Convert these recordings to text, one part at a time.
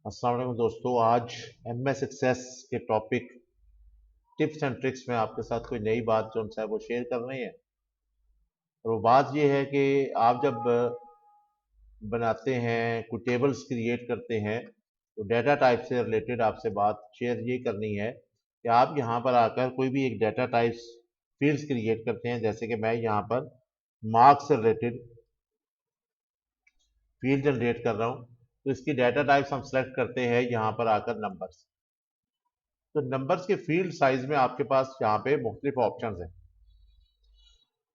अस्सलाम वालेकुम दोस्तों। आज MS एक्सेस के टॉपिक टिप्स एंड ट्रिक्स में आपके साथ कोई नई बात जो है वो शेयर कर रहे हैं। और वो बात ये है कि आप जब बनाते हैं, कोई टेबल्स क्रिएट करते हैं, तो डेटा टाइप से रिलेटेड आपसे बात शेयर ये करनी है कि आप यहाँ पर आकर कोई भी एक डेटा टाइप्स फील्ड्स क्रिएट करते हैं। जैसे कि मैं यहाँ पर मार्क्स से रिलेटेड फील्ड जनरेट कर रहा हूँ, तो इसकी डेटा टाइप्स हम सेलेक्ट करते हैं यहाँ पर आकर नंबर्स। तो नंबर्स के फील्ड साइज में आपके पास यहाँ पे मुख्तलिफ ऑप्शंस हैं।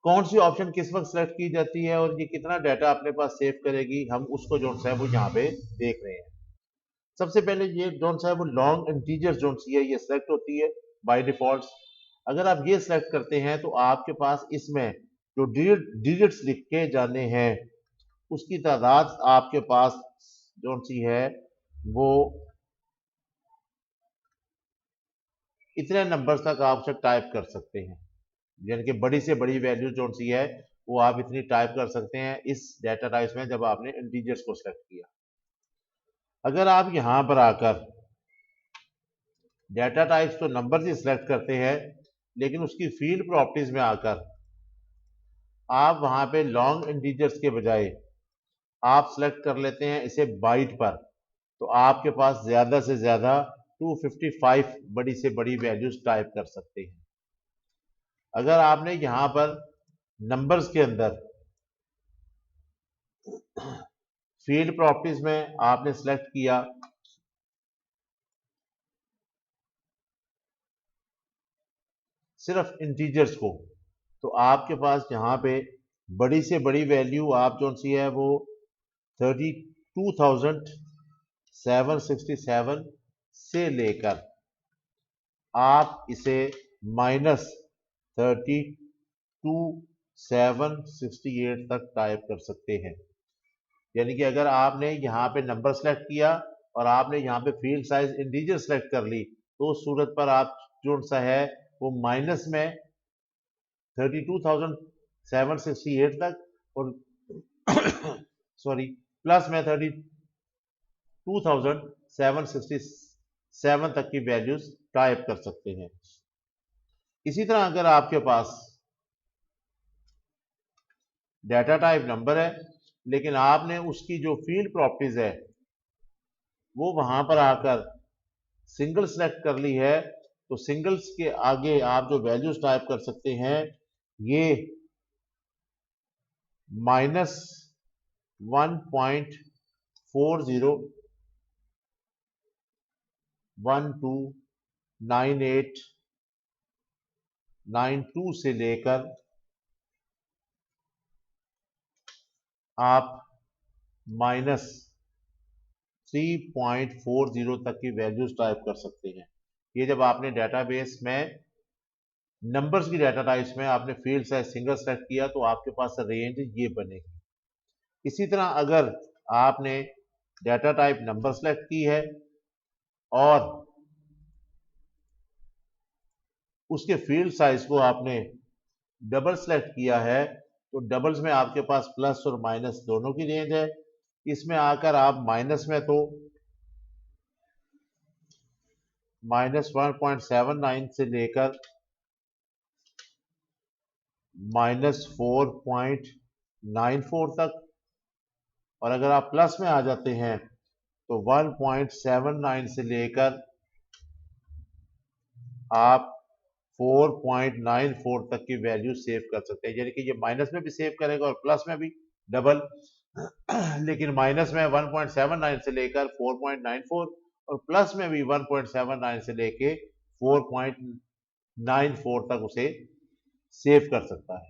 कौन सी ऑप्शन किस वक्त सेलेक्ट की जाती है और ये कितना डाटा अपने पास सेव करेगी, हम उसको जो है वो यहाँ पे देख रहे हैं। सबसे पहले ये जो है वो लॉन्ग इंटीजर जो सी है ये सिलेक्ट होती है बाय डिफॉल्ट। अगर आप ये सिलेक्ट करते हैं तो आपके पास इसमें जो डिजिट्स लिखे जाने हैं उसकी तादाद आपके पास जो सी है वो इतने नंबर तक आप उसे टाइप कर सकते हैं। यानी कि बड़ी से बड़ी वैल्यू जो सी है वो आप इतनी टाइप कर सकते हैं इस डेटा टाइप्स में जब आपने इंटीजर्स को सिलेक्ट किया। अगर आप यहां पर आकर डेटा टाइप्स तो नंबर ही सिलेक्ट करते हैं, लेकिन उसकी फील्ड प्रॉपर्टीज में आकर आप वहां पे लॉन्ग इंटीजर्स के बजाय आप सिलेक्ट कर लेते हैं इसे बाइट पर, तो आपके पास ज्यादा से ज्यादा 255 बड़ी से बड़ी वैल्यूज टाइप कर सकते हैं। अगर आपने यहां पर नंबर्स के अंदर फील्ड प्रॉपर्टीज में आपने सेलेक्ट किया सिर्फ इंटीजर्स को, तो आपके पास यहाँ पे बड़ी से बड़ी वैल्यू आप जो सी है वो 32,767 से लेकर आप इसे -32,768 तक टाइप कर सकते हैं। यानी कि अगर आपने यहाँ पे नंबर सेलेक्ट किया और आपने यहाँ पे फील्ड साइज इंटीजर सेलेक्ट कर ली, तो उस सूरत पर आप जो सा है वो माइनस में 32,768 तक और सॉरी प्लस में 32,767 तक की वैल्यूज टाइप कर सकते हैं। इसी तरह अगर आपके पास डेटा टाइप नंबर है लेकिन आपने उसकी जो फील्ड प्रॉपर्टीज है वो वहां पर आकर सिंगल सेलेक्ट कर ली है, तो सिंगल्स के आगे आप जो वैल्यूज टाइप कर सकते हैं ये -1.40129892 से लेकर आप -3.40 तक की वैल्यूज टाइप कर सकते हैं। ये जब आपने डेटाबेस में नंबर्स की डेटा टाइप्स में आपने फील्ड साइज सिंगल सेलेक्ट किया तो आपके पास रेंज ये बनेगी। इसी तरह अगर आपने डेटा टाइप नंबर सेलेक्ट की है और उसके फील्ड साइज को आपने डबल सेलेक्ट किया है, तो डबल्स में आपके पास प्लस और माइनस दोनों की रेंज है। इसमें आकर आप माइनस में तो -1.79 से लेकर -4.94 तक, और अगर आप प्लस में आ जाते हैं तो 1.79 से लेकर आप 4.94 तक की वैल्यू सेव कर सकते हैं। यानी कि ये माइनस में भी सेव करेगा और प्लस में भी डबल लेकिन माइनस में 1.79 से लेकर 4.94 और प्लस में भी 1.79 से लेके 4.94 तक उसे सेव कर सकता है।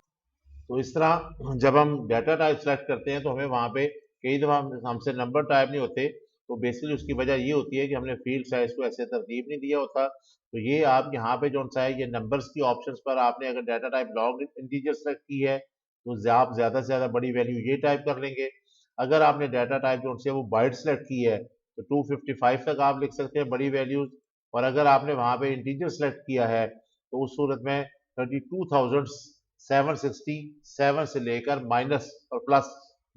तो इस तरह जब हम डाटा टाइप सेलेक्ट करते हैं तो हमें वहां पे कई दफा हमसे नंबर टाइप नहीं होते, तो बेसिकली उसकी वजह ये होती है कि हमने फील्ड साइज को ऐसे तरतीब नहीं दिया होता। तो ये आप यहाँ पे जो सा है ये नंबर्स की ऑप्शंस पर आपने अगर data type long integer select की है तो आप ज्यादा से ज्यादा बड़ी वैल्यू ये टाइप कर लेंगे। अगर आपने डाटा टाइप जो है वो बाइट सेलेक्ट की है तो 255 तक आप लिख सकते हैं बड़ी वैल्यूज। और अगर आपने वहां पे इंटीजर सेलेक्ट किया है तो उस सूरत में 32,767 से लेकर माइनस और प्लस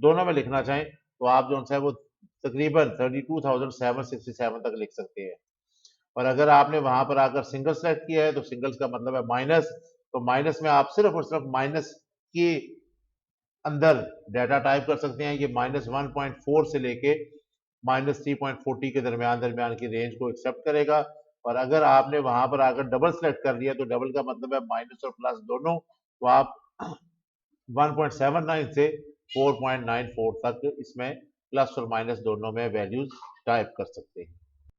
दोनों में लिखना चाहें तो आप जो है वो तकरीबन 32,767 तक लिख सकते हैं। और अगर आपने वहां पर आकर सिंगल सेलेक्ट किया है तो सिंगल्स का मतलब है माइनस, तो माइनस में आप सिर्फ और सिर्फ माइनस के अंदर डाटा टाइप कर सकते हैं। ये -1.4 से लेके -3.40 के दरमियान दरमियान की रेंज को एक्सेप्ट करेगा। और अगर आपने वहां पर आकर डबल सेलेक्ट कर लिया तो डबल का मतलब है माइनस और प्लस दोनों, तो आप 1.79 से 4.94 तक इसमें प्लस और माइनस दोनों में वैल्यूज टाइप कर सकते हैं।